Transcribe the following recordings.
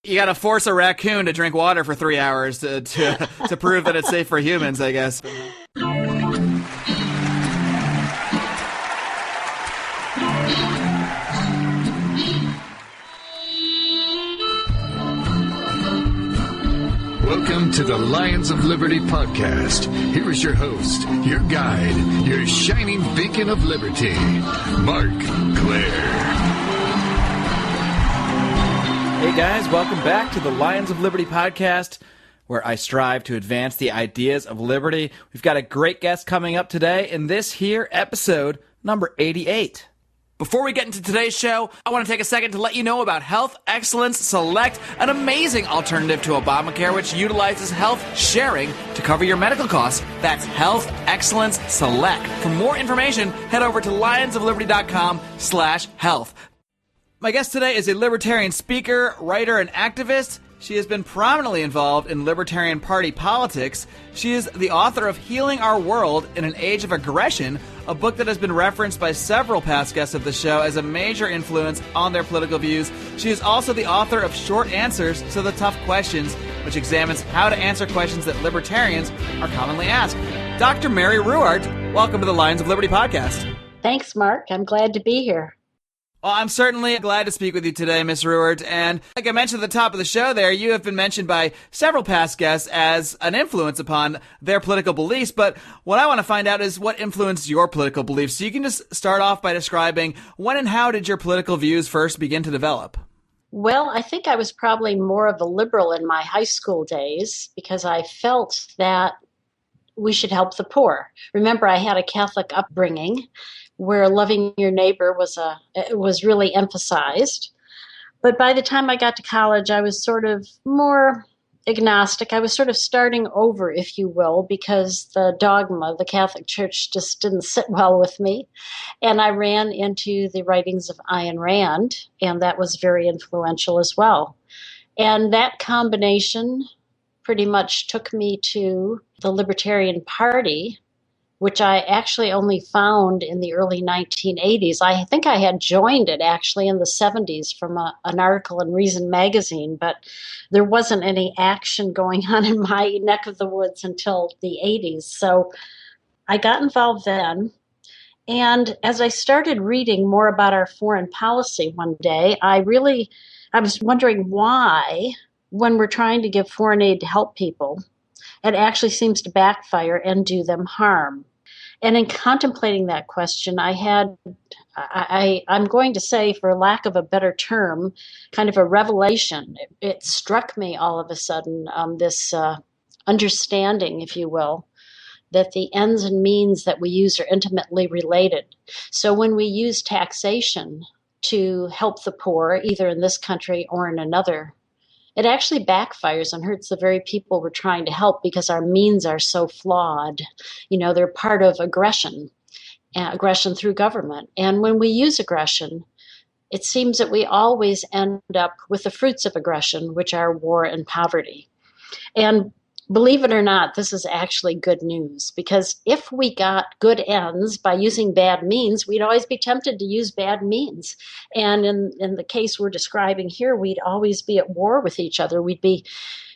You got to force a raccoon to drink water for 3 hours to prove that it's safe for humans, I guess. Welcome to the Lions of Liberty podcast. Here is your host, your guide, your shining beacon of liberty, Mark Claire. Hey guys, welcome back to the Lions of Liberty podcast, where I strive to advance the ideas of liberty. We've got a great guest coming up today in this here episode, number 88. Before we get into today's show, I want to take a second to let you know about Health Excellence Select, an amazing alternative to Obamacare, which utilizes health sharing to cover your medical costs. That's Health Excellence Select. For more information, head over to lionsofliberty.com/health. My guest today is a libertarian speaker, writer, and activist. She has been prominently involved in Libertarian Party politics. She is the author of Healing Our World in an Age of Aggression, a book that has been referenced by several past guests of the show as a major influence on their political views. She is also the author of Short Answers to the Tough Questions, which examines how to answer questions that libertarians are commonly asked. Dr. Mary Ruwart, welcome to the Lions of Liberty podcast. Thanks, Mark. I'm glad to be here. Well, I'm certainly glad to speak with you today, Ms. Ruwart. And like I mentioned at the top of the show there, you have been mentioned by several past guests as an influence upon their political beliefs. But what I want to find out is what influenced your political beliefs. So you can just start off by describing when and how did your political views first begin to develop? Well, I think I was probably more of a liberal in my high school days because I felt that we should help the poor. Remember, I had a Catholic upbringing where loving your neighbor was really emphasized. But by the time I got to college, I was sort of more agnostic. I was sort of starting over, if you will, because the dogma, the Catholic Church, just didn't sit well with me. And I ran into the writings of Ayn Rand, and that was very influential as well. And that combination pretty much took me to the Libertarian Party, which I actually only found in the early 1980s. I think I had joined it actually in the 70s from an article in Reason magazine, but there wasn't any action going on in my neck of the woods until the 80s. So I got involved then. And as I started reading more about our foreign policy one day, I was wondering why, when we're trying to give foreign aid to help people, it actually seems to backfire and do them harm. And in contemplating that question, I'm going to say, for lack of a better term, kind of a revelation. It struck me all of a sudden, this understanding, if you will, that the ends and means that we use are intimately related. So when we use taxation to help the poor, either in this country or in another, it actually backfires and hurts the very people we're trying to help because our means are so flawed. You know, they're part of aggression through government. And when we use aggression, it seems that we always end up with the fruits of aggression, which are war and poverty. And believe it or not, this is actually good news, because if we got good ends by using bad means, we'd always be tempted to use bad means. And in the case we're describing here, we'd always be at war with each other. We'd be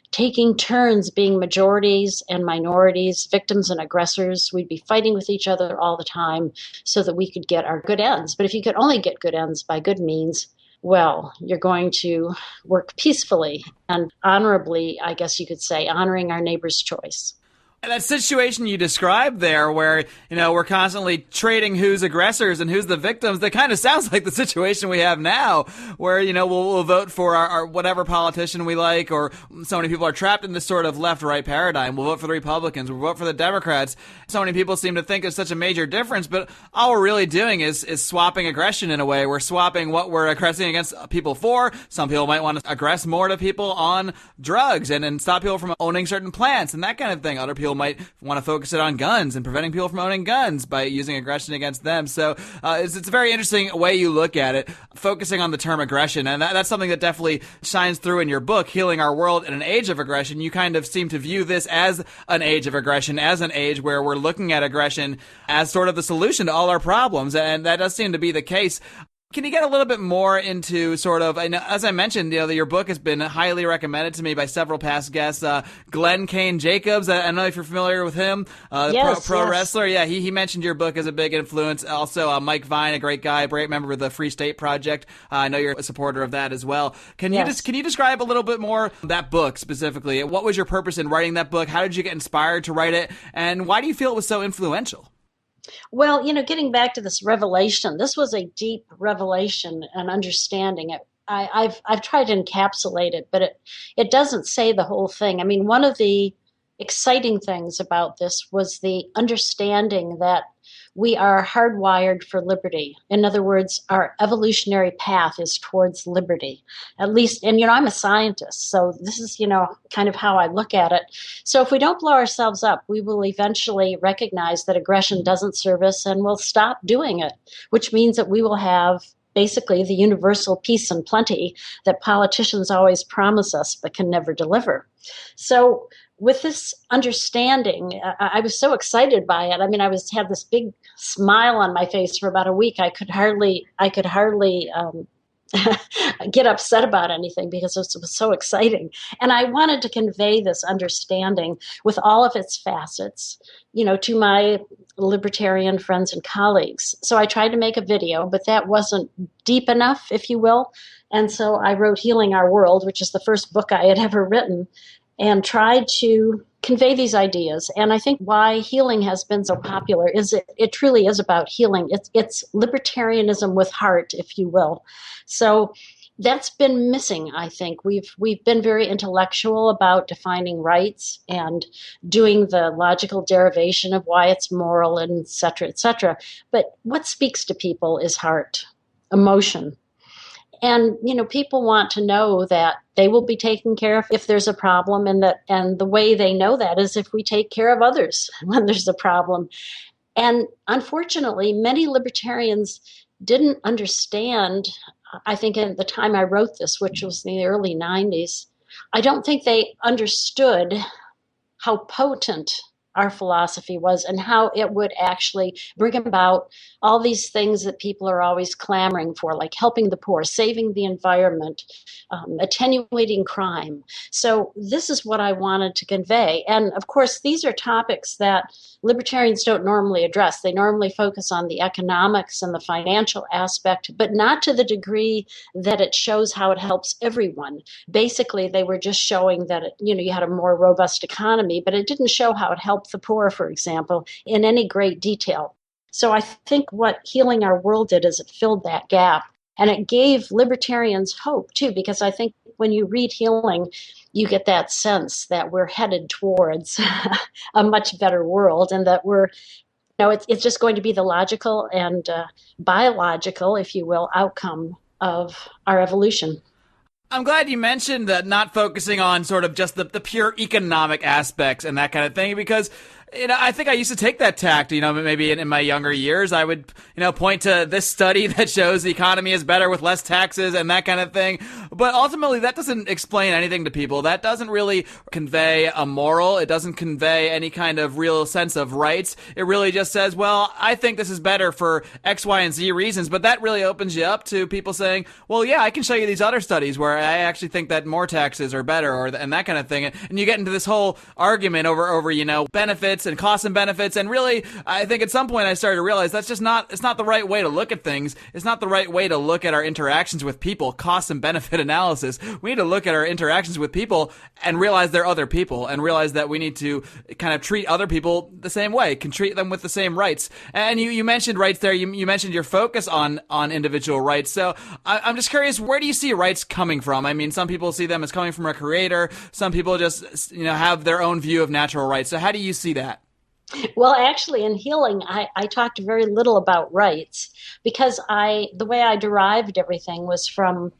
taking turns being majorities and minorities, victims and aggressors. We'd be fighting with each other all the time so that we could get our good ends. But if you could only get good ends by good means, well, you're going to work peacefully and honorably, I guess you could say, honoring our neighbor's choice. And that situation you described there where, you know, we're constantly trading who's aggressors and who's the victims, that kind of sounds like the situation we have now where, you know, we'll vote for our whatever politician we like, or so many people are trapped in this sort of left-right paradigm. We'll vote for the Republicans, we'll vote for the Democrats. So many people seem to think it's such a major difference, but all we're really doing is swapping aggression in a way. We're swapping what we're aggressing against people for. Some people might want to aggress more to people on drugs and stop people from owning certain plants and that kind of thing. Other people might want to focus it on guns and preventing people from owning guns by using aggression against them. So it's a very interesting way you look at it, focusing on the term aggression. And that's something that definitely shines through in your book, Healing Our World in an Age of Aggression. You kind of seem to view this as an age of aggression, as an age where we're looking at aggression as sort of the solution to all our problems. And that does seem to be the case. Can you get a little bit more into sort of, I know, as I mentioned, that your book has been highly recommended to me by several past guests. Glenn Kane Jacobs, I don't know if you're familiar with him, the Yes, pro yes. wrestler. Yeah, he mentioned your book as a big influence. Also, Mike Vine, a great guy, great member of the Free State Project. I know you're a supporter of that as well. Can you describe a little bit more that book specifically? What was your purpose in writing that book? How did you get inspired to write it? And why do you feel it was so influential? Well, getting back to this revelation, this was a deep revelation and understanding. I've tried to encapsulate it, but it doesn't say the whole thing. I mean, one of the exciting things about this was the understanding that we are hardwired for liberty. In other words, our evolutionary path is towards liberty. At least, and I'm a scientist, so this is, kind of how I look at it. So if we don't blow ourselves up, we will eventually recognize that aggression doesn't serve us and we'll stop doing it, which means that we will have basically the universal peace and plenty that politicians always promise us but can never deliver. So with this understanding, I was so excited by it. I mean, had this big smile on my face for about a week. I could hardly get upset about anything because it was so exciting. And I wanted to convey this understanding with all of its facets, to my libertarian friends and colleagues. So I tried to make a video, but that wasn't deep enough, if you will. And so I wrote Healing Our World, which is the first book I had ever written, and tried to convey these ideas. And I think why healing has been so popular is it truly is about healing. It's libertarianism with heart, if you will. So that's been missing, I think. We've been very intellectual about defining rights and doing the logical derivation of why it's moral, and et cetera, et cetera. But what speaks to people is heart, emotion. And, people want to know that they will be taken care of if there's a problem, and the way they know that is if we take care of others when there's a problem. And unfortunately, many libertarians didn't understand, I think at the time I wrote this, which was in the early 90s, I don't think they understood how potent our philosophy was and how it would actually bring about all these things that people are always clamoring for, like helping the poor, saving the environment, attenuating crime. So this is what I wanted to convey. And of course, these are topics that libertarians don't normally address. They normally focus on the economics and the financial aspect, but not to the degree that it shows how it helps everyone. Basically, they were just showing that, you had a more robust economy, but it didn't show how it helped the poor, for example, in any great detail. So I think what Healing Our World did is it filled that gap. And it gave libertarians hope, too, because I think when you read Healing, you get that sense that we're headed towards a much better world, and that it's just going to be the logical and biological, if you will, outcome of our evolution. I'm glad you mentioned that, not focusing on sort of just the pure economic aspects and that kind of thing, because I think I used to take that tact, maybe in my younger years. I would, point to this study that shows the economy is better with less taxes and that kind of thing. But ultimately, that doesn't explain anything to people. That doesn't really convey a moral. It doesn't convey any kind of real sense of rights. It really just says, well, I think this is better for X, Y, and Z reasons. But that really opens you up to people saying, well, yeah, I can show you these other studies where I actually think that more taxes are better, and that kind of thing. And you get into this whole argument over benefits and costs and benefits. And really, I think at some point I started to realize that's just it's not the right way to look at things. It's not the right way to look at our interactions with people, cost and benefit analysis. We need to look at our interactions with people and realize they're other people, and realize that we need to kind of treat other people the same way, can treat them with the same rights. And you mentioned rights there. You mentioned your focus on individual rights. So I'm just curious, where do you see rights coming from? I mean, some people see them as coming from a creator. Some people just, have their own view of natural rights. So how do you see that? Well, actually, in Healing, I talked very little about rights because the way I derived everything was from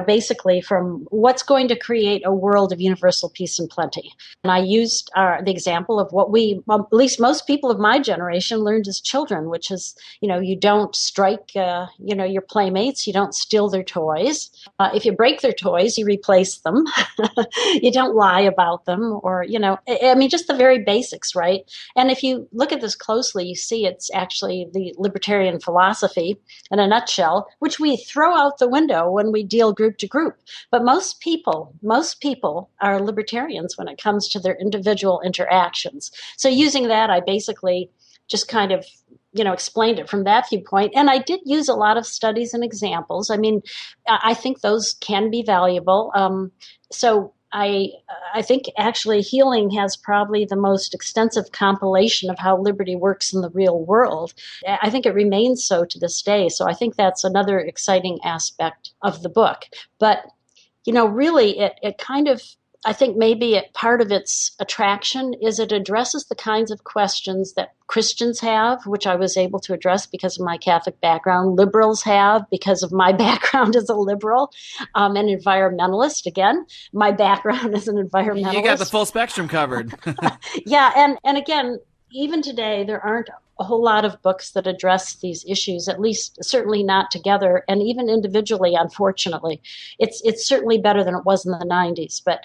basically from what's going to create a world of universal peace and plenty. And I used the example of what at least most people of my generation learned as children, which is, you don't strike, your playmates, you don't steal their toys. If you break their toys, you replace them. You don't lie about them, or, just the very basics, right? And if you look at this closely, you see it's actually the libertarian philosophy in a nutshell, which we throw out the window when we deal group to group. But most people are libertarians when it comes to their individual interactions. So using that, I basically just kind of explained it from that viewpoint. And I did use a lot of studies and examples. I mean, I think those can be valuable. So I think actually Healing has probably the most extensive compilation of how liberty works in the real world. I think it remains so to this day. So I think that's another exciting aspect of the book. But, really it kind of, I think maybe part of its attraction is it addresses the kinds of questions that Christians have, which I was able to address because of my Catholic background. Liberals have because of my background as a liberal. An environmentalist, again, my background as an environmentalist. You got the full spectrum covered. Yeah, and again, even today, there aren't a whole lot of books that address these issues, at least certainly not together, and even individually, unfortunately. It's certainly better than it was in the 90s, but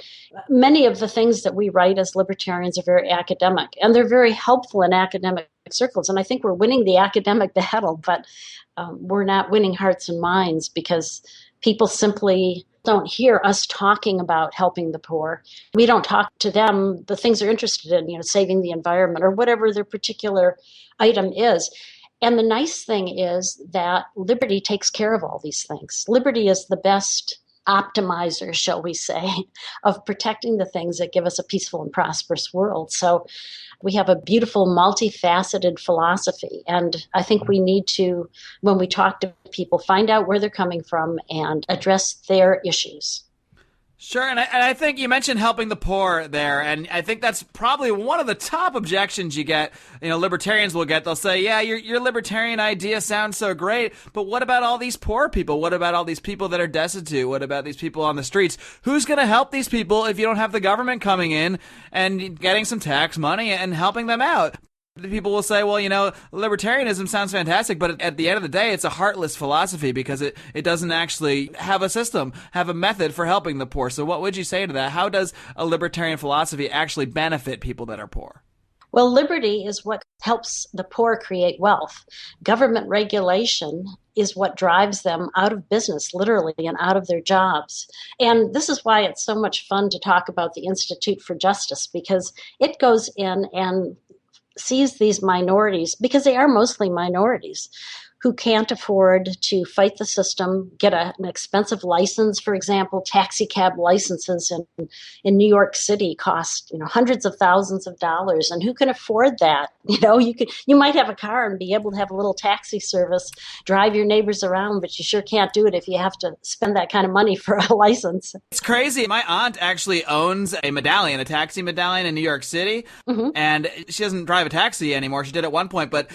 many of the things that we write as libertarians are very academic, and they're very helpful in academic circles, and I think we're winning the academic battle, but we're not winning hearts and minds because people simply don't hear us talking about helping the poor. We don't talk to them the things they're interested in, saving the environment or whatever their particular item is. And the nice thing is that liberty takes care of all these things. Liberty is the best optimizer, shall we say, of protecting the things that give us a peaceful and prosperous world. So we have a beautiful, multifaceted philosophy. And I think we need to, when we talk to people, find out where they're coming from and address their issues. Sure, and I think you mentioned helping the poor there, and I think that's probably one of the top objections you get, libertarians will get. They'll say, yeah, your libertarian idea sounds so great, but what about all these poor people? What about all these people that are destitute? What about these people on the streets? Who's going to help these people if you don't have the government coming in and getting some tax money and helping them out? People will say, well, libertarianism sounds fantastic, but at the end of the day, it's a heartless philosophy because it doesn't actually have a system, have a method for helping the poor. So what would you say to that? How does a libertarian philosophy actually benefit people that are poor? Well, liberty is what helps the poor create wealth. Government regulation is what drives them out of business, literally, and out of their jobs. And this is why it's so much fun to talk about the Institute for Justice, because it goes in and sees these minorities, because they are mostly minorities, who can't afford to fight the system, get an expensive license. For example, taxi cab licenses in New York City cost hundreds of thousands of dollars, and who can afford that? You might have a car and be able to have a little taxi service, drive your neighbors around, but you sure can't do it if you have to spend that kind of money for a license. It's crazy. My aunt actually owns a taxi medallion in New York City, and she doesn't drive a taxi anymore. She did at one point, but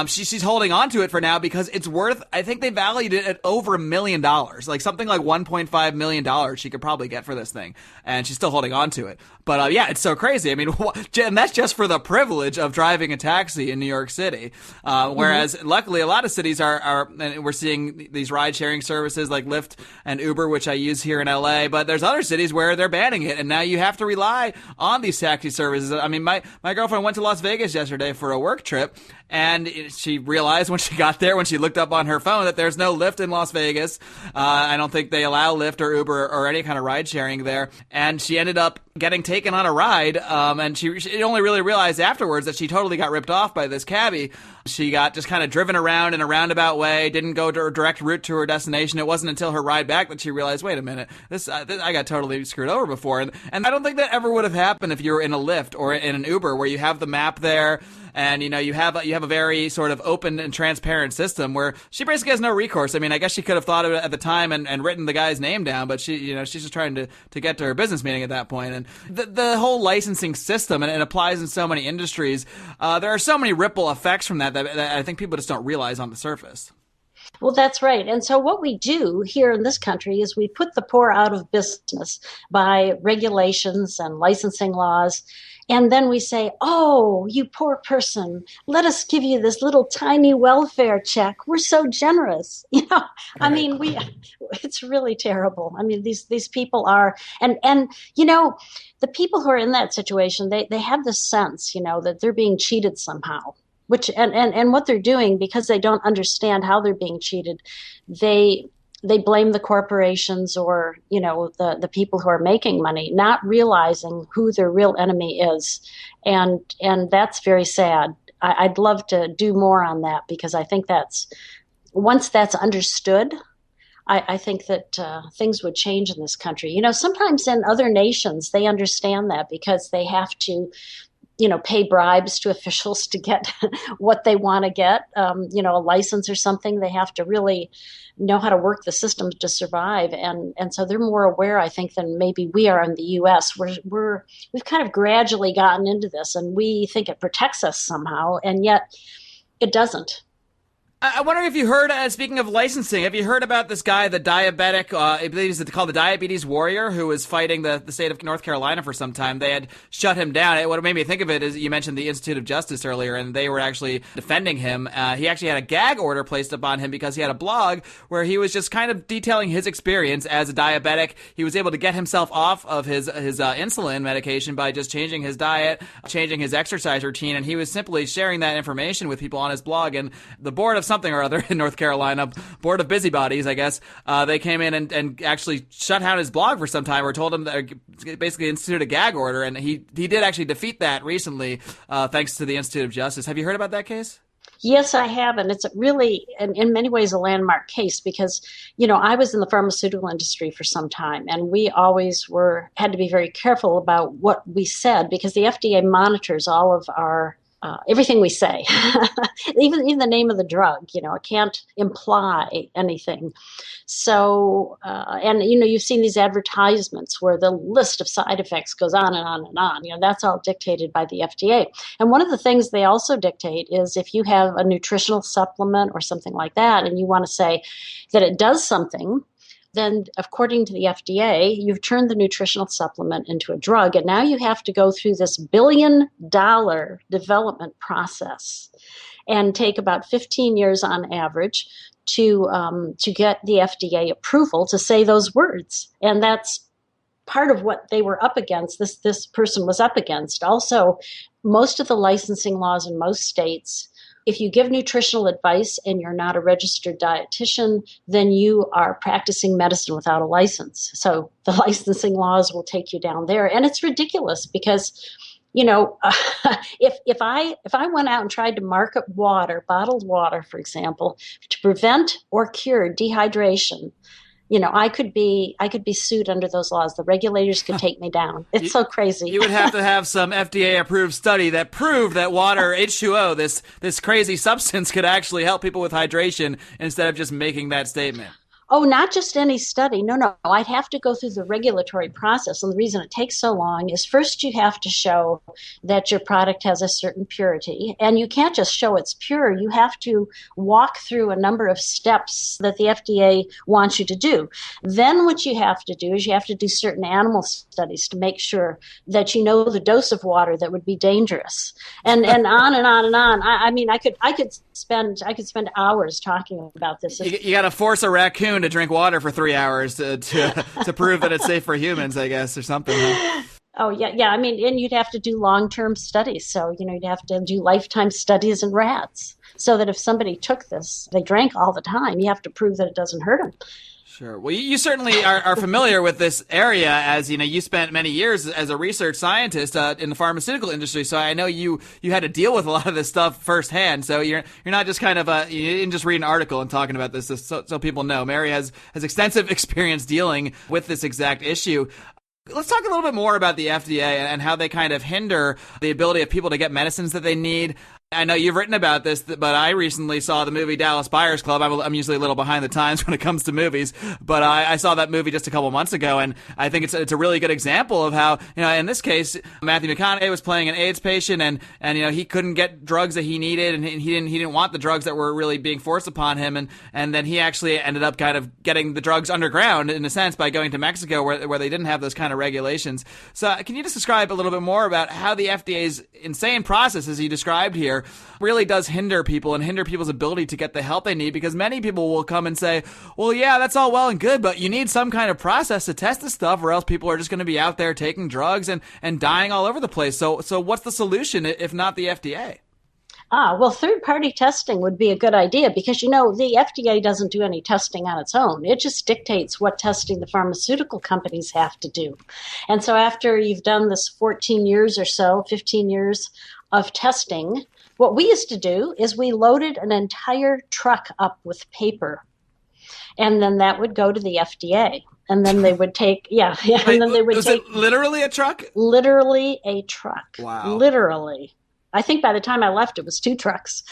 she's holding on to it for now because it's worth, I think they valued it at over $1 million, like something like $1.5 million she could probably get for this thing, and she's still holding on to it. But yeah, it's so crazy. I mean, and that's just for the privilege of driving a taxi in New York City. Whereas luckily a lot of cities are and we're seeing these ride sharing services like Lyft and Uber, which I use here in LA, but there's other cities where they're banning it. And now you have to rely on these taxi services. I mean, my girlfriend went to Las Vegas yesterday for a work trip, and she realized when she got there, when she looked up on her phone, that there's no Lyft in Las Vegas. I don't think they allow Lyft or Uber or any kind of ride sharing there. And she ended up getting taken on a ride, and she only really realized afterwards that she totally got ripped off by this cabbie. She got just kind of driven around in a roundabout way, didn't go to a direct route to her destination. It wasn't until her ride back that she realized, wait a minute, this I got totally screwed over before. And I don't think that ever would have happened if you were in a Lyft or in an Uber where you have the map there. And, you have a very sort of open and transparent system where she basically has no recourse. I mean, I guess she could have thought of it at the time and written the guy's name down, but she's just trying to get to her business meeting at that point. And the whole licensing system, and it applies in so many industries, there are so many ripple effects from that I think people just don't realize on the surface. Well, that's right. And so what we do here in this country is we put the poor out of business by regulations and licensing laws. And then we say, oh, you poor person, let us give you this little tiny welfare check. We're so generous. I Right. mean, it's really terrible. I mean, these people are, and, the people who are in that situation, they have this sense, that they're being cheated somehow. Which and what they're doing, because they don't understand how they're being cheated, they blame the corporations or the people who are making money, not realizing who their real enemy is, and that's very sad. I'd love to do more on that, because I think once that's understood, I think that things would change in this country. Sometimes in other nations they understand that, because they have to pay bribes to officials to get what they want to get, a license or something. They have to really know how to work the system to survive. And so they're more aware, I think, than maybe we are in the U.S. We've kind of gradually gotten into this, and we think it protects us somehow, and yet it doesn't. I wonder if you heard, speaking of licensing, have you heard about this guy, the diabetic, I believe he's called the Diabetes Warrior, who was fighting the state of North Carolina for some time. They had shut him down. What made me think of it is you mentioned the Institute of Justice earlier, and they were actually defending him. He actually had a gag order placed upon him because he had a blog where he was just kind of detailing his experience as a diabetic. He was able to get himself off of his insulin medication by just changing his diet, changing his exercise routine, and he was simply sharing that information with people on his blog. And the board of something or other in North Carolina, board of busybodies, I guess, they came in and actually shut down his blog for some time, or told him that basically instituted a gag order, and he did actually defeat that recently, thanks to the Institute of Justice. Have you heard about that case? Yes, I have. And it's really, in many ways, a landmark case, because, I was in the pharmaceutical industry for some time, and we always had to be very careful about what we said, because the FDA monitors all of our everything we say, even the name of the drug, it can't imply anything. So, and you've seen these advertisements where the list of side effects goes on and on and on. That's all dictated by the FDA. And one of the things they also dictate is if you have a nutritional supplement or something like that, and you want to say that it does something, then according to the FDA, you've turned the nutritional supplement into a drug. And now you have to go through this $1 billion development process and take about 15 years on average to get the FDA approval to say those words. And that's part of what they were up against, this person was up against. Also, most of the licensing laws in most states, if you give nutritional advice and you're not a registered dietitian, then you are practicing medicine without a license. So the licensing laws will take you down there. And it's ridiculous because, if I went out and tried to market water, bottled water, for example, to prevent or cure dehydration, I could be sued under those laws. The regulators could take me down. It's so crazy. You would have to have some FDA-approved study that proved that water, H2O, this crazy substance, could actually help people with hydration instead of just making that statement. Oh, not just any study. No. I'd have to go through the regulatory process. And the reason it takes so long is first you have to show that your product has a certain purity. And you can't just show it's pure. You have to walk through a number of steps that the FDA wants you to do. Then what you have to do is you have to do certain animal studies to make sure that you know the dose of water that would be dangerous. And on and on and on. I mean, I could spend hours talking about this. You got to force a raccoon to drink water for 3 hours to prove that it's safe for humans, I guess, or something. Huh? Oh, yeah. I mean, and you'd have to do long-term studies. So, you'd have to do lifetime studies in rats so that if somebody took this, they drank all the time, you have to prove that it doesn't hurt them. Sure. Well, you certainly are familiar with this area, as you spent many years as a research scientist in the pharmaceutical industry. So I know you had to deal with a lot of this stuff firsthand. So you're not just kind of you didn't just read an article and talking about this. So people know. Mary has extensive experience dealing with this exact issue. Let's talk a little bit more about the FDA and how they kind of hinder the ability of people to get medicines that they need. I know you've written about this, but I recently saw the movie Dallas Buyers Club. I'm usually a little behind the times when it comes to movies, but I saw that movie just a couple months ago, and I think it's a really good example of how, in this case, Matthew McConaughey was playing an AIDS patient, and he couldn't get drugs that he needed, and he didn't want the drugs that were really being forced upon him, and then he actually ended up kind of getting the drugs underground, in a sense, by going to Mexico where they didn't have those kind of regulations. So can you just describe a little bit more about how the FDA's insane process, as you described here, really does hinder people and hinder people's ability to get the help they need? Because many people will come and say, well, yeah, that's all well and good, but you need some kind of process to test this stuff, or else people are just going to be out there taking drugs and dying all over the place. So what's the solution if not the FDA? Well, third-party testing would be a good idea because, the FDA doesn't do any testing on its own. It just dictates what testing the pharmaceutical companies have to do. And so after you've done this 14 years or so, 15 years of testing, what we used to do is we loaded an entire truck up with paper, and then that would go to the FDA. And then they would take, and then they would was take. It literally a truck? Literally a truck. Wow. Literally. I think by the time I left, it was 2 trucks.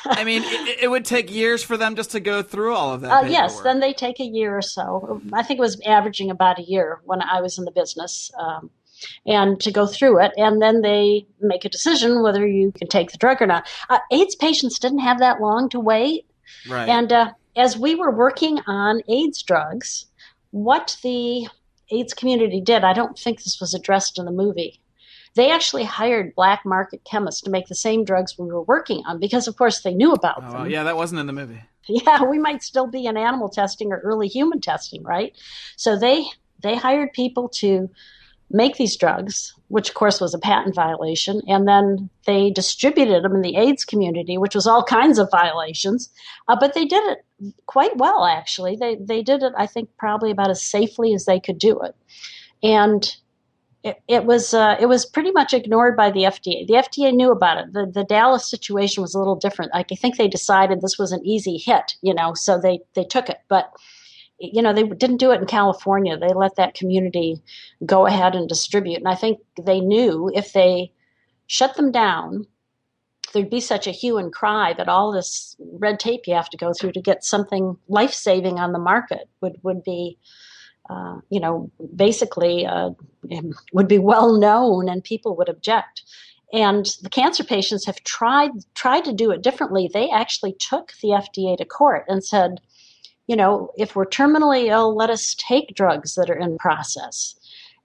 I mean, it would take years for them just to go through all of that paperwork. Yes, then they take a year or so. I think it was averaging about a year when I was in the business, and to go through it. And then they make a decision whether you can take the drug or not. AIDS patients didn't have that long to wait. Right. And as we were working on AIDS drugs, what the AIDS community did, I don't think this was addressed in the movie. They actually hired black market chemists to make the same drugs we were working on because, of course, they knew about them. Oh, yeah, that wasn't in the movie. Yeah, we might still be in animal testing or early human testing, right? So they hired people to make these drugs, which, of course, was a patent violation, and then they distributed them in the AIDS community, which was all kinds of violations. But they did it quite well, actually. They did it, I think, probably about as safely as they could do it. And it was pretty much ignored by the FDA. The FDA knew about it. The Dallas situation was a little different. I think they decided this was an easy hit, so they took it. But, they didn't do it in California. They let that community go ahead and distribute. And I think they knew if they shut them down, there'd be such a hue and cry that all this red tape you have to go through to get something life-saving on the market would be basically would be well known and people would object. And the cancer patients have tried to do it differently. They actually took the FDA to court and said, if we're terminally ill, let us take drugs that are in process.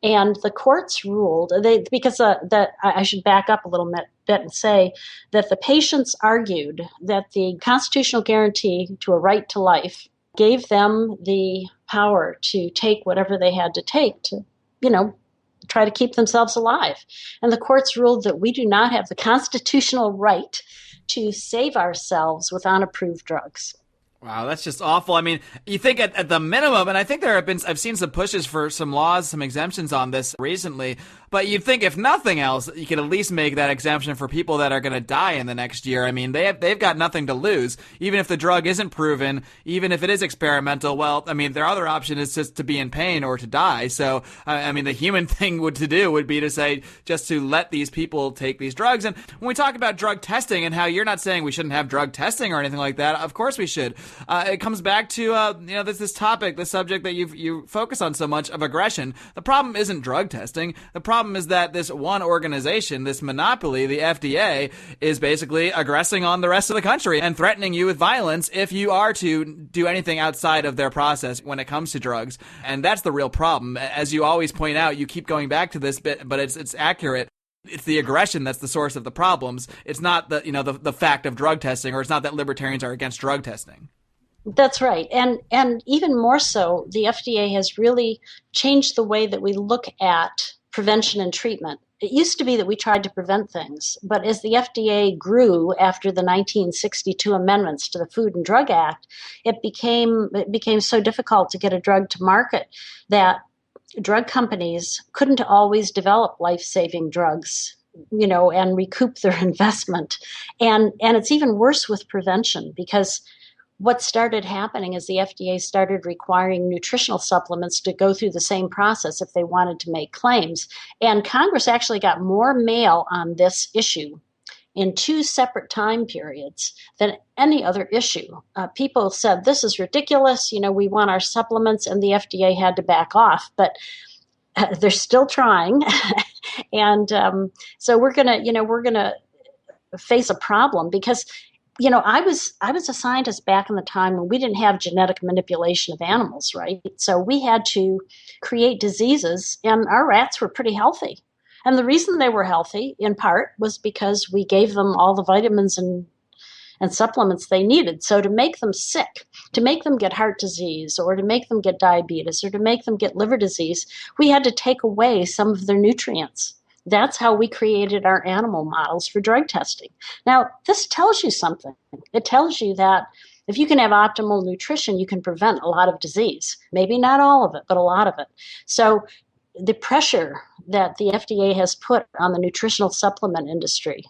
And the courts ruled, I should back up a little bit and say that the patients argued that the constitutional guarantee to a right to life gave them the power to take whatever they had to take to, try to keep themselves alive. And the courts ruled that we do not have the constitutional right to save ourselves with unapproved drugs. Wow, that's just awful. I mean, you think at the minimum, and I think I've seen some pushes for some laws, some exemptions on this recently, but you'd think if nothing else, you could at least make that exemption for people that are going to die in the next year. I mean, they've got nothing to lose. Even if the drug isn't proven, even if it is experimental, well, I mean, their other option is just to be in pain or to die. So, I mean, the human thing to do would be to say, just to let these people take these drugs. And when we talk about drug testing and how you're not saying we shouldn't have drug testing or anything like that, of course we should. It comes back to this topic, the subject that you focus on so much of aggression. The problem isn't drug testing. The problem is that this one organization, this monopoly, the FDA, is basically aggressing on the rest of the country and threatening you with violence if you are to do anything outside of their process when it comes to drugs. And that's the real problem. As you always point out, you keep going back to this bit, but it's accurate. It's the aggression that's the source of the problems. It's not the fact of drug testing, or it's not that libertarians are against drug testing. That's right. And even more so, the FDA has really changed the way that we look at prevention and treatment. It used to be that we tried to prevent things, but as the FDA grew after the 1962 amendments to the Food and Drug Act, it became so difficult to get a drug to market that drug companies couldn't always develop life-saving drugs, and recoup their investment. And it's even worse with prevention, because what started happening is the FDA started requiring nutritional supplements to go through the same process if they wanted to make claims. And Congress actually got more mail on this issue in two separate time periods than any other issue. People said, this is ridiculous. We want our supplements, and the FDA had to back off. But they're still trying. And so we're going to face a problem because I was a scientist back in the time when we didn't have genetic manipulation of animals, right? So we had to create diseases, and our rats were pretty healthy. And the reason they were healthy, in part, was because we gave them all the vitamins and supplements they needed. So to make them sick, to make them get heart disease, or to make them get diabetes, or to make them get liver disease, we had to take away some of their nutrients. That's how we created our animal models for drug testing. Now, this tells you something. It tells you that if you can have optimal nutrition, you can prevent a lot of disease. Maybe not all of it, but a lot of it. So the pressure that the FDA has put on the nutritional supplement industry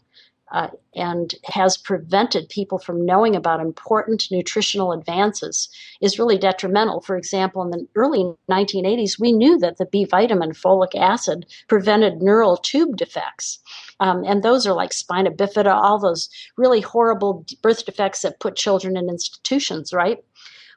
and has prevented people from knowing about important nutritional advances is really detrimental. For example, in the early 1980s, we knew that the B vitamin, folic acid, prevented neural tube defects. And those are like spina bifida, all those really horrible birth defects that put children in institutions, right?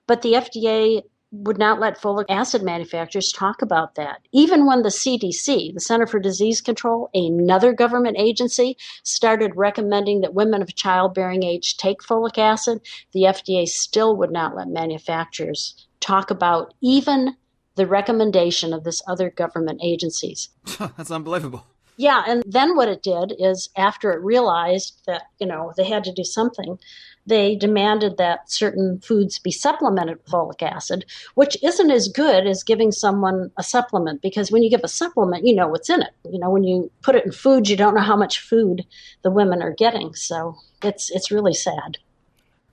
But the FDA would not let folic acid manufacturers talk about that. Even when the CDC, the Center for Disease Control, another government agency, started recommending that women of childbearing age take folic acid, the FDA still would not let manufacturers talk about even the recommendation of this other government agencies. That's unbelievable. Yeah, and then what it did is, after it realized that, they had to do something, they demanded that certain foods be supplemented with folic acid, which isn't as good as giving someone a supplement, because when you give a supplement, you know what's in it. When you put it in food, you don't know how much food the women are getting. So it's really sad.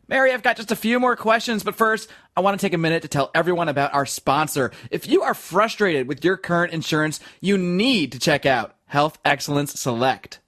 Mary, I've got just a few more questions, but first, I want to take a minute to tell everyone about our sponsor. If you are frustrated with your current insurance, you need to check out Health Excellence Select.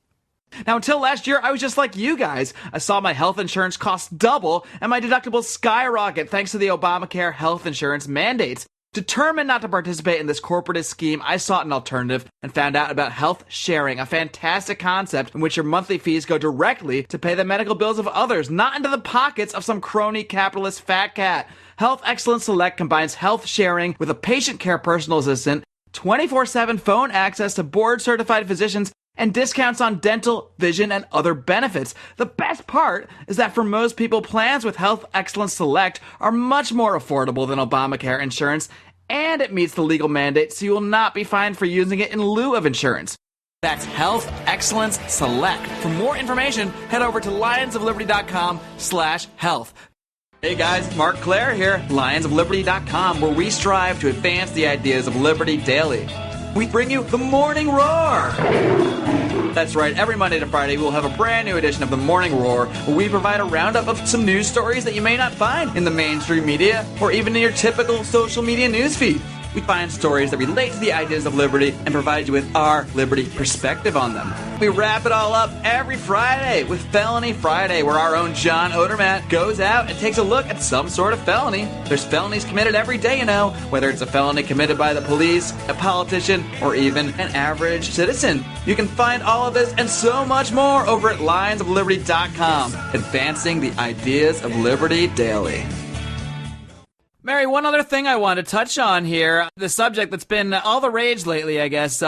Now, until last year, I was just like you guys. I saw my health insurance cost double and my deductibles skyrocket thanks to the Obamacare health insurance mandates. Determined not to participate in this corporatist scheme, I sought an alternative and found out about health sharing, a fantastic concept in which your monthly fees go directly to pay the medical bills of others, not into the pockets of some crony capitalist fat cat. Health Excellence Select combines health sharing with a patient care personal assistant, 24/7 phone access to board-certified physicians, and discounts on dental, vision, and other benefits. The best part is that for most people, plans with Health Excellence Select are much more affordable than Obamacare insurance, and it meets the legal mandate, so you will not be fined for using it in lieu of insurance. That's Health Excellence Select. For more information, head over to lionsofliberty.com/health. Hey guys, Mark Claire here, lionsofliberty.com, where we strive to advance the ideas of liberty daily. We bring you the Morning Roar. That's right, every Monday to Friday we'll have a brand new edition of the Morning Roar, where we provide a roundup of some news stories that you may not find in the mainstream media or even in your typical social media newsfeed. We find stories that relate to the ideas of liberty and provide you with our liberty perspective on them. We wrap it all up every Friday with Felony Friday, where our own John Odermatt goes out and takes a look at some sort of felony. There's felonies committed every day, whether it's a felony committed by the police, a politician, or even an average citizen. You can find all of this and so much more over at lionsofliberty.com, advancing the ideas of liberty daily. Mary, one other thing I want to touch on here, the subject that's been all the rage lately, I guess.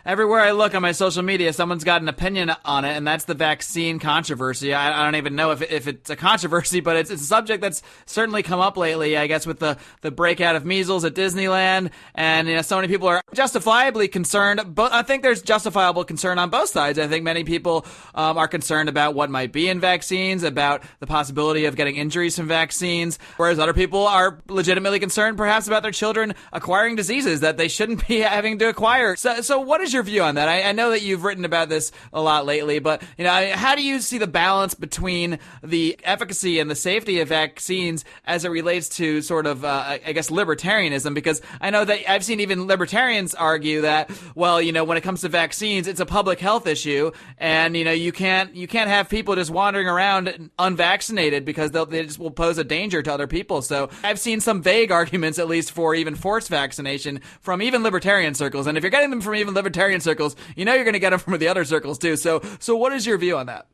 Everywhere I look on my social media, someone's got an opinion on it, and that's the vaccine controversy. I don't even know if it's a controversy, but it's a subject that's certainly come up lately, I guess, with the breakout of measles at Disneyland, and so many people are justifiably concerned. But I think there's justifiable concern on both sides. I think many people are concerned about what might be in vaccines, about the possibility of getting injuries from vaccines, whereas other people are legitimately concerned perhaps about their children acquiring diseases that they shouldn't be having to acquire. So what is your view on that? I know that you've written about this a lot lately, but how do you see the balance between the efficacy and the safety of vaccines as it relates to sort of, I guess, libertarianism? Because I know that I've seen even libertarians argue that, well, when it comes to vaccines, it's a public health issue, and you can't have people just wandering around unvaccinated because they just will pose a danger to other people. So I've seen some vague arguments, at least, for even forced vaccination from even libertarian circles, and if you're getting them from even libertarian circles, you're going to get them from the other circles too. So what is your view on that?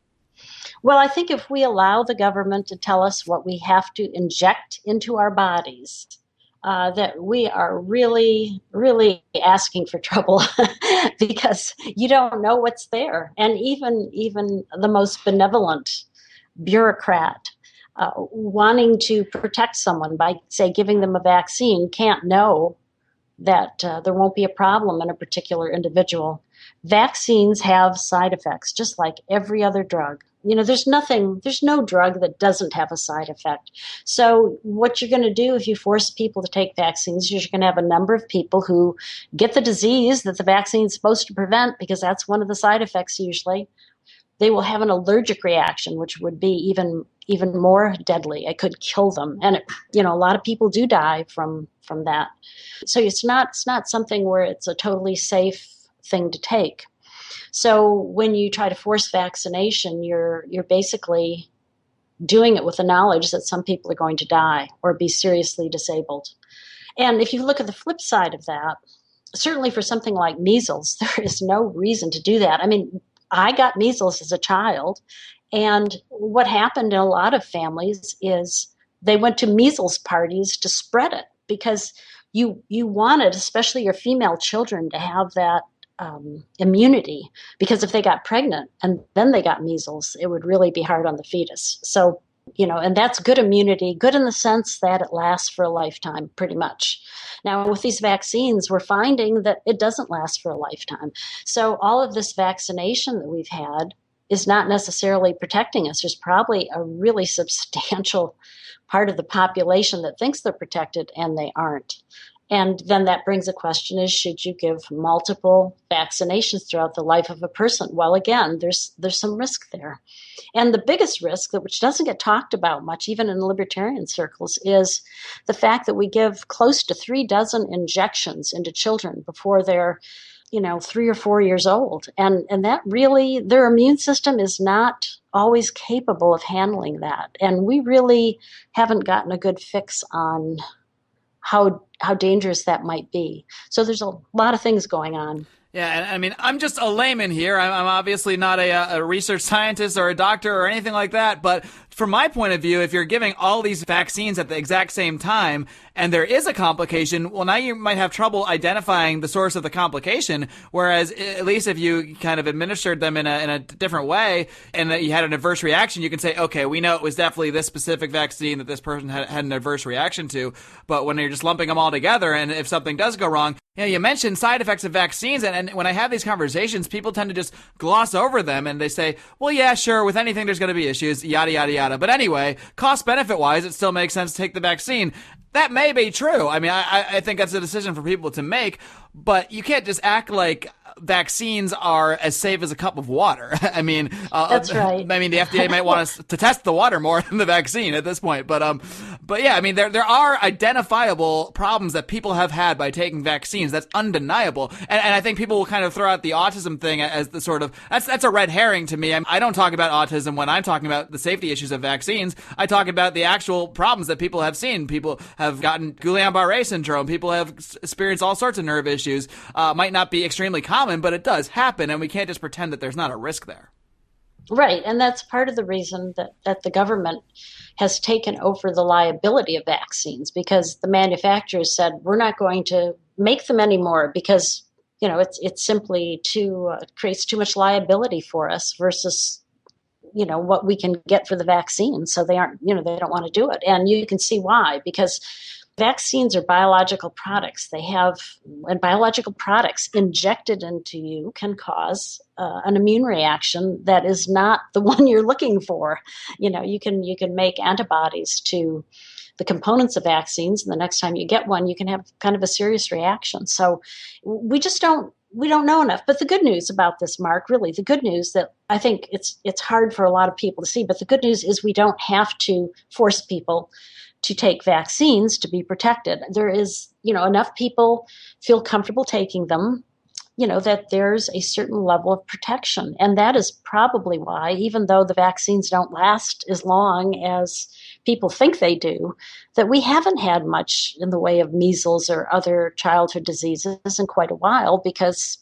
Well, I think if we allow the government to tell us what we have to inject into our bodies, that we are really, really asking for trouble because you don't know what's there. And even the most benevolent bureaucrat wanting to protect someone by, say, giving them a vaccine can't know that there won't be a problem in a particular individual. Vaccines have side effects, just like every other drug. There's no drug that doesn't have a side effect. So what you're going to do if you force people to take vaccines, you're going to have a number of people who get the disease that the vaccine is supposed to prevent, because that's one of the side effects usually. They will have an allergic reaction, which would be even more deadly. It could kill them. And a lot of people do die from that. So it's not something where it's a totally safe thing to take. So when you try to force vaccination, you're basically doing it with the knowledge that some people are going to die or be seriously disabled. And if you look at the flip side of that, certainly for something like measles, there is no reason to do that. I mean, I got measles as a child, and what happened in a lot of families is they went to measles parties to spread it, because you wanted, especially your female children, to have that immunity, because if they got pregnant and then they got measles, it would really be hard on the fetus. So, and that's good immunity, good in the sense that it lasts for a lifetime, pretty much. Now, with these vaccines, we're finding that it doesn't last for a lifetime. So all of this vaccination that we've had is not necessarily protecting us. There's probably a really substantial part of the population that thinks they're protected, and they aren't. And then that brings a question is, should you give multiple vaccinations throughout the life of a person? Well, again, there's some risk there. And the biggest risk, which doesn't get talked about much, even in libertarian circles, is the fact that we give close to 36 injections into children before they're 3 or 4 years old. And that really, their immune system is not always capable of handling that. And we really haven't gotten a good fix on how dangerous that might be. So there's a lot of things going on. Yeah, and I mean, I'm just a layman here. I'm obviously not a research scientist or a doctor or anything like that, but from my point of view, if you're giving all these vaccines at the exact same time and there is a complication, well, now you might have trouble identifying the source of the complication, whereas at least if you kind of administered them in a different way and that you had an adverse reaction, you can say, okay, we know it was definitely this specific vaccine that this person had an adverse reaction to. But when you're just lumping them all together, and if something does go wrong, you mentioned side effects of vaccines, and when I have these conversations, people tend to just gloss over them, and they say, well, yeah, sure, with anything there's going to be issues, yada, yada, yada. But anyway, cost-benefit-wise, it still makes sense to take the vaccine. That may be true. I mean, I think that's a decision for people to make, but you can't just act like vaccines are as safe as a cup of water. I mean, that's right. I mean, the FDA might want us to test the water more than the vaccine at this point. But yeah, I mean, there are identifiable problems that people have had by taking vaccines. That's undeniable. And I think people will kind of throw out the autism thing as the sort of, that's a red herring to me. I don't talk about autism when I'm talking about the safety issues of vaccines. I talk about the actual problems that people have seen. People have gotten Guillain-Barré syndrome. People have experienced all sorts of nerve issues. Might not be extremely common, but it does happen, and we can't just pretend that there's not a risk there. Right, and that's part of the reason that the government has taken over the liability of vaccines, because the manufacturers said, we're not going to make them anymore because, it's simply creates too much liability for us versus, what we can get for the vaccine. So they aren't, they don't want to do it. And you can see why, because vaccines are biological products. And biological products injected into you can cause an immune reaction that is not the one you're looking for. You can make antibodies to the components of vaccines, and the next time you get one, you can have kind of a serious reaction. So we don't know enough. But the good news about this, Mark, really, the good news that I think it's hard for a lot of people to see, but the good news is we don't have to force people to take vaccines to be protected. There is, enough people feel comfortable taking them, that there's a certain level of protection. And that is probably why, even though the vaccines don't last as long as people think they do, that we haven't had much in the way of measles or other childhood diseases in quite a while, because,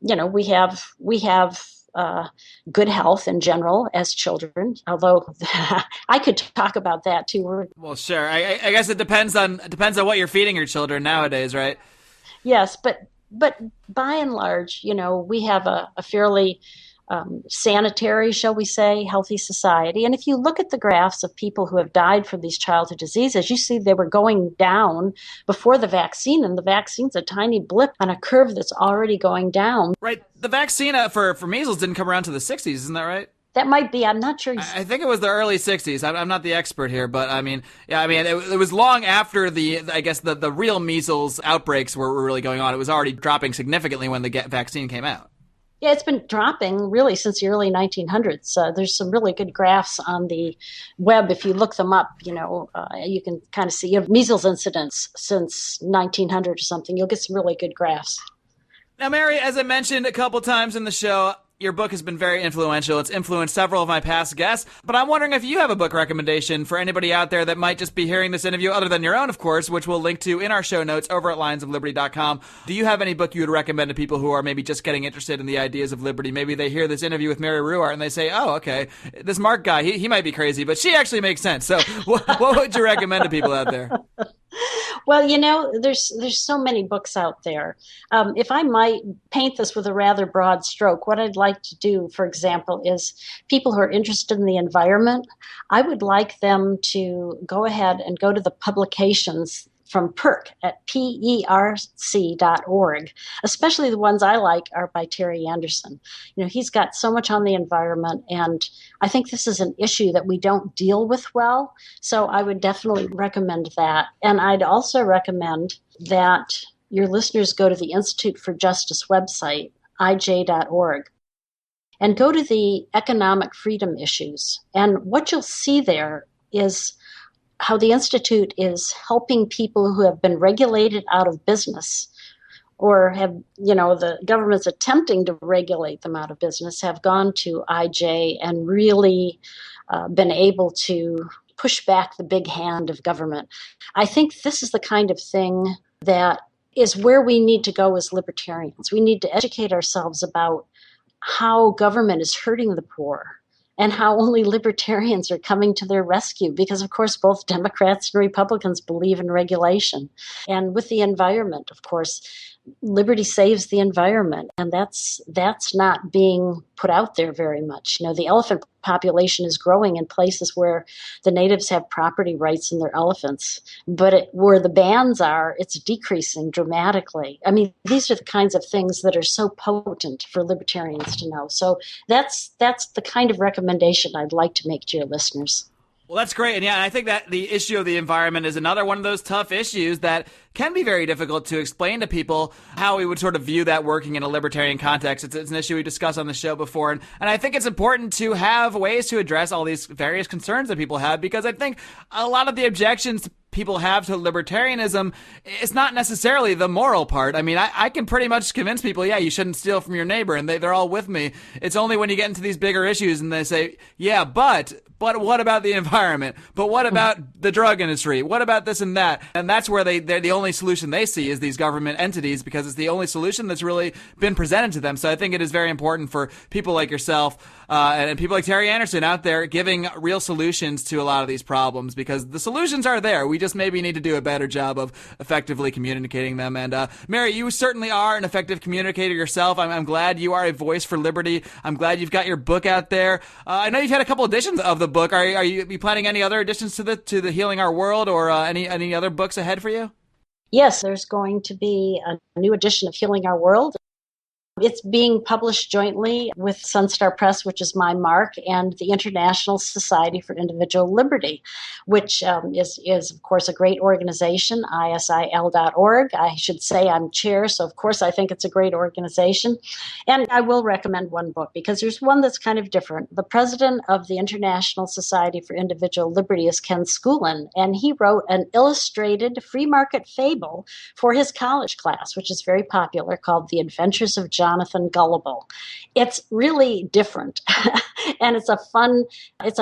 we have good health in general as children, although I could talk about that too. Well, sure. I guess it depends on what you're feeding your children nowadays, right? Yes, but by and large, we have a fairly sanitary, shall we say, healthy society. And if you look at the graphs of people who have died from these childhood diseases, you see they were going down before the vaccine, and the vaccine's a tiny blip on a curve that's already going down. Right. The vaccine for measles didn't come around to the 60s, isn't that right? That might be. I'm not sure. I think it was the early 60s. I'm not the expert here, but it was long after the real measles outbreaks were really going on. It was already dropping significantly when the vaccine came out. Yeah, it's been dropping really since the early 1900s. There's some really good graphs on the web. If you look them up, you can kind of see measles incidents since 1900 or something. You'll get some really good graphs. Now, Mary, as I mentioned a couple times in the show, your book has been very influential. It's influenced several of my past guests, but I'm wondering if you have a book recommendation for anybody out there that might just be hearing this interview, other than your own, of course, which we'll link to in our show notes over at lionsofliberty.com. Do you have any book you would recommend to people who are maybe just getting interested in the ideas of liberty? Maybe they hear this interview with Mary Ruwart and they say, oh, okay, this Mark guy, he might be crazy, but she actually makes sense. So what would you recommend to people out there? Well, there's so many books out there. If I might paint this with a rather broad stroke, what I'd like to do, for example, is people who are interested in the environment, I would like them to go ahead and go to the publications from PERC at perc.org. Especially the ones I like are by Terry Anderson. He's got so much on the environment, and I think this is an issue that we don't deal with well. So I would definitely recommend that. And I'd also recommend that your listeners go to the Institute for Justice website, ij.org, and go to the economic freedom issues. And what you'll see there is how the Institute is helping people who have been regulated out of business, or have, the government's attempting to regulate them out of business, have gone to IJ and really been able to push back the big hand of government. I think this is the kind of thing that is where we need to go as libertarians. We need to educate ourselves about how government is hurting the poor, and how only libertarians are coming to their rescue, because, of course, both Democrats and Republicans believe in regulation. And with the environment, of course, liberty saves the environment, and that's not being put out there very much. The elephant population is growing in places where the natives have property rights in their elephants, but where the bans are, it's decreasing dramatically. I mean, these are the kinds of things that are so potent for libertarians to know. So that's the kind of recommendation I'd like to make to your listeners. Well, that's great. And I think that the issue of the environment is another one of those tough issues that can be very difficult to explain to people how we would sort of view that working in a libertarian context. It's an issue we discussed on the show before. And I think it's important to have ways to address all these various concerns that people have, because I think a lot of the objections people have to libertarianism, it's not necessarily the moral part. I mean, I can pretty much convince people, yeah, you shouldn't steal from your neighbor, and they're all with me. It's only when you get into these bigger issues and they say, yeah, but what about the environment? But what about the drug industry? What about this and that? And that's where they're the only solution they see is these government entities, because it's the only solution that's really been presented to them. So I think it is very important for people like yourself and people like Terry Anderson out there giving real solutions to a lot of these problems, because the solutions are there. We just maybe need to do a better job of effectively communicating them. And Mary, you certainly are an effective communicator yourself. I'm glad you are a voice for liberty. I'm glad you've got your book out there. I know you've had a couple editions of the book. Are you planning any other additions to the Healing Our World, or any other books ahead for you? Yes, there's going to be a new edition of Healing Our World. It's being published jointly with Sunstar Press, which is my mark, and the International Society for Individual Liberty, which is, of course, a great organization, ISIL.org. I should say I'm chair, so of course I think it's a great organization. And I will recommend one book, because there's one that's kind of different. The president of the International Society for Individual Liberty is Ken Schoolin, and he wrote an illustrated free market fable for his college class, which is very popular, called The Adventures of John Jonathan Gullible. It's really different. And it's a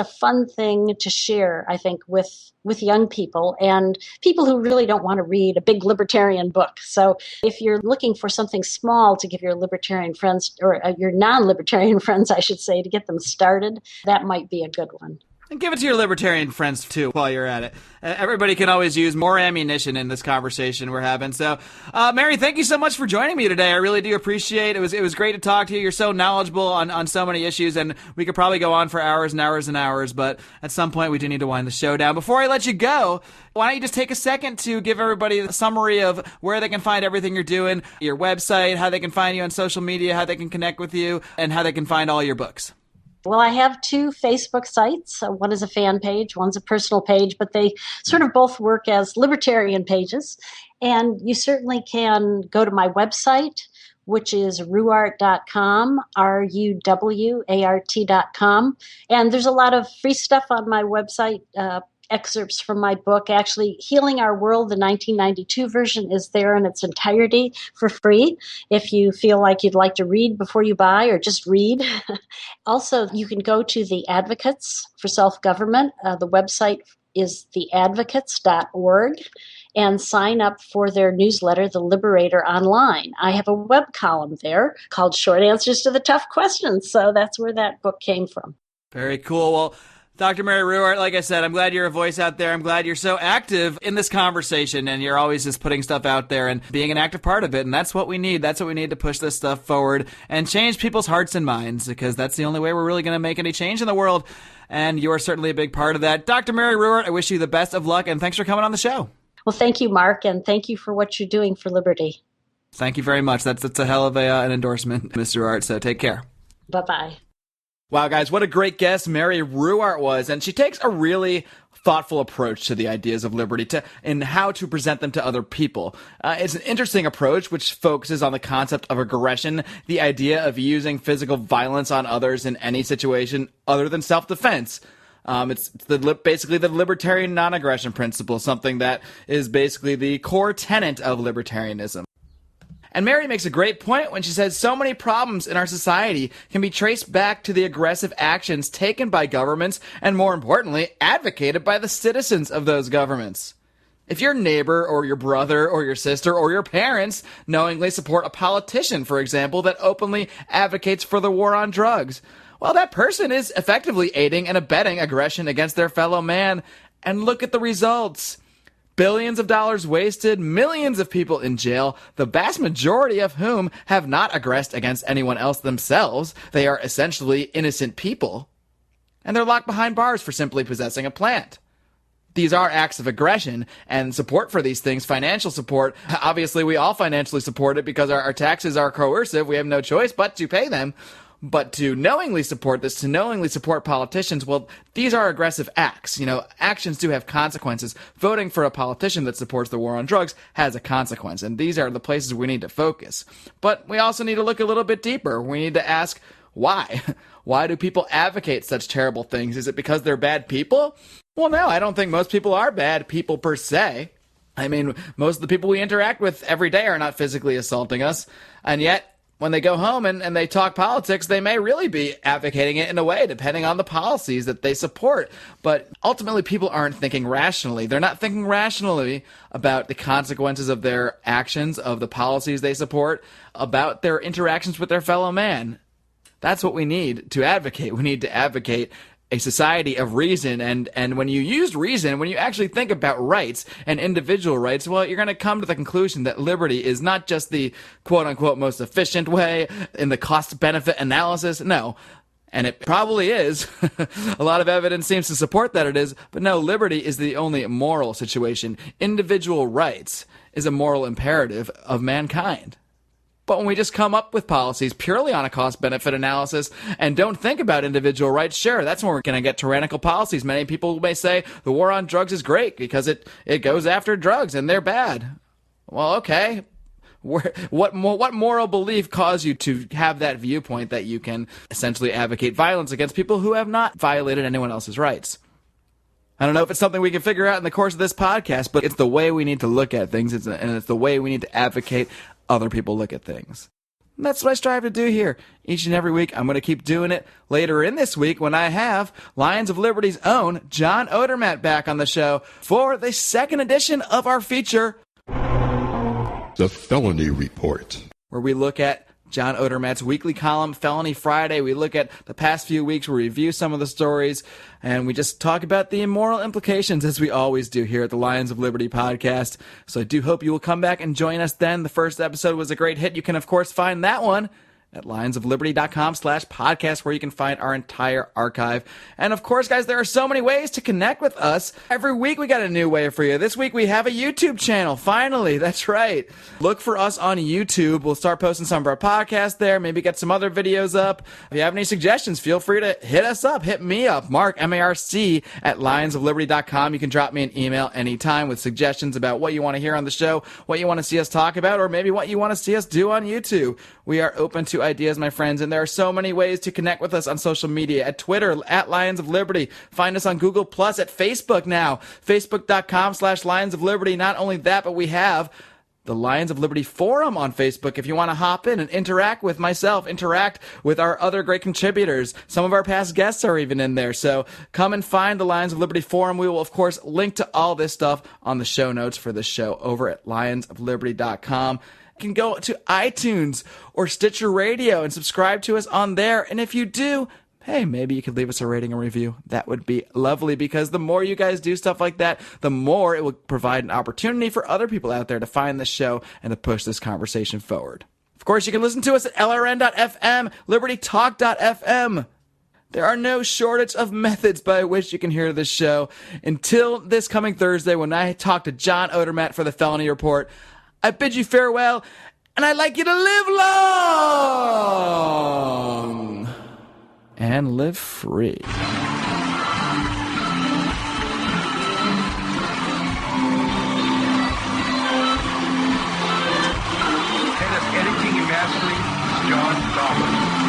fun thing to share, I think, with young people and people who really don't want to read a big libertarian book. So if you're looking for something small to give your libertarian friends, or your non-libertarian friends, I should say, to get them started, that might be a good one. And give it to your libertarian friends, too, while you're at it. Everybody can always use more ammunition in this conversation we're having. So, Mary, thank you so much for joining me today. I really do appreciate it. It was great to talk to you. You're so knowledgeable on so many issues, and we could probably go on for hours and hours and hours, but at some point we do need to wind the show down. Before I let you go, why don't you just take a second to give everybody a summary of where they can find everything you're doing, your website, how they can find you on social media, how they can connect with you, and how they can find all your books. Well, I have 2 Facebook sites. One is a fan page, one's a personal page, but they sort of both work as libertarian pages. And you certainly can go to my website, which is ruwart.com, ruwart.com. And there's a lot of free stuff on my website, excerpts from my book. Actually, Healing Our World, the 1992 version, is there in its entirety for free if you feel like you'd like to read before you buy or just read. Also, you can go to the Advocates for Self-Government. The website is theadvocates.org, and sign up for their newsletter, The Liberator Online. I have a web column there called Short Answers to the Tough Questions, so that's where that book came from. Very cool. Well, Dr. Mary Ruwart, like I said, I'm glad you're a voice out there. I'm glad you're so active in this conversation, and you're always just putting stuff out there and being an active part of it, and that's what we need. That's what we need to push this stuff forward and change people's hearts and minds, because that's the only way we're really going to make any change in the world, and you are certainly a big part of that. Dr. Mary Ruwart, I wish you the best of luck, and thanks for coming on the show. Well, thank you, Mark, and thank you for what you're doing for liberty. Thank you very much. That's a hell of an endorsement, Mr. Ruwart, so take care. Bye-bye. Wow, guys, what a great guest Mary Ruwart was, and she takes a really thoughtful approach to the ideas of liberty and how to present them to other people. It's an interesting approach which focuses on the concept of aggression, the idea of using physical violence on others in any situation other than self-defense. It's basically the libertarian non-aggression principle, something that is basically the core tenet of libertarianism. And Mary makes a great point when she says so many problems in our society can be traced back to the aggressive actions taken by governments and, more importantly, advocated by the citizens of those governments. If your neighbor or your brother or your sister or your parents knowingly support a politician, for example, that openly advocates for the war on drugs, well, that person is effectively aiding and abetting aggression against their fellow man. And look at the results. Billions of dollars wasted, millions of people in jail, the vast majority of whom have not aggressed against anyone else themselves. They are essentially innocent people. And they're locked behind bars for simply possessing a plant. These are acts of aggression, and support for these things, financial support, obviously we all financially support it because our taxes are coercive. We have no choice but to pay them. But to knowingly support this, to knowingly support politicians, well, these are aggressive acts. You know, actions do have consequences. Voting for a politician that supports the war on drugs has a consequence, and these are the places we need to focus. But we also need to look a little bit deeper. We need to ask, why? Why do people advocate such terrible things? Is it because they're bad people? Well, no, I don't think most people are bad people per se. I mean, most of the people we interact with every day are not physically assaulting us, and yet, when they go home and they talk politics, they may really be advocating it in a way, depending on the policies that they support. But ultimately, people aren't thinking rationally. They're not thinking rationally about the consequences of their actions, of the policies they support, about their interactions with their fellow man. That's what we need to advocate. We need to advocate a society of reason, and when you use reason, when you actually think about rights and individual rights, well, you're going to come to the conclusion that liberty is not just the quote-unquote most efficient way in the cost-benefit analysis. No, and it probably is. A lot of evidence seems to support that it is, but no, liberty is the only moral situation. Individual rights is a moral imperative of mankind. But when we just come up with policies purely on a cost-benefit analysis and don't think about individual rights, sure, that's when we're going to get tyrannical policies. Many people may say the war on drugs is great because it goes after drugs and they're bad. Well, okay. What moral belief caused you to have that viewpoint that you can essentially advocate violence against people who have not violated anyone else's rights? I don't know if it's something we can figure out in the course of this podcast, but it's the way we need to look at things, and it's the way we need to advocate other people look at things. And that's what I strive to do here. Each and every week, I'm going to keep doing it later in this week when I have Lions of Liberty's own John Odermatt back on the show for the second edition of our feature, The Felony Report, where we look at John Odermatt's weekly column, Felony Friday. We look at the past few weeks, we review some of the stories, and we just talk about the immoral implications, as we always do here at the Lions of Liberty podcast. So I do hope you will come back and join us then. The first episode was a great hit. You can, of course, find that one at lionsofliberty.com/podcast, where you can find our entire archive. And of course, guys, there are so many ways to connect with us. Every week we got a new way for you. This week we have a YouTube channel. Finally, that's right. Look for us on YouTube. We'll start posting some of our podcasts there, maybe get some other videos up. If you have any suggestions, feel free to hit us up. Hit me up, Mark, M-A-R-C, at lionsofliberty.com. You can drop me an email anytime with suggestions about what you want to hear on the show, what you want to see us talk about, or maybe what you want to see us do on YouTube. We are open to ideas, my friends, and there are so many ways to connect with us on social media. At Twitter, at Lions of Liberty. Find us on Google+, at Facebook now, facebook.com/Lions of Liberty. Not only that, but we have the Lions of Liberty Forum on Facebook. If you want to hop in and interact with myself, interact with our other great contributors. Some of our past guests are even in there. So come and find the Lions of Liberty Forum. We will, of course, link to all this stuff on the show notes for the show over at lionsofliberty.com. You can go to iTunes or Stitcher Radio and subscribe to us on there. And if you do, hey, maybe you could leave us a rating and review. That would be lovely, because the more you guys do stuff like that, the more it will provide an opportunity for other people out there to find this show and to push this conversation forward. Of course, you can listen to us at LRN.FM, LibertyTalk.fm. There are no shortage of methods by which you can hear this show. Until this coming Thursday, when I talk to John Odermatt for the Felony Report, I bid you farewell, and I'd like you to live long and live free.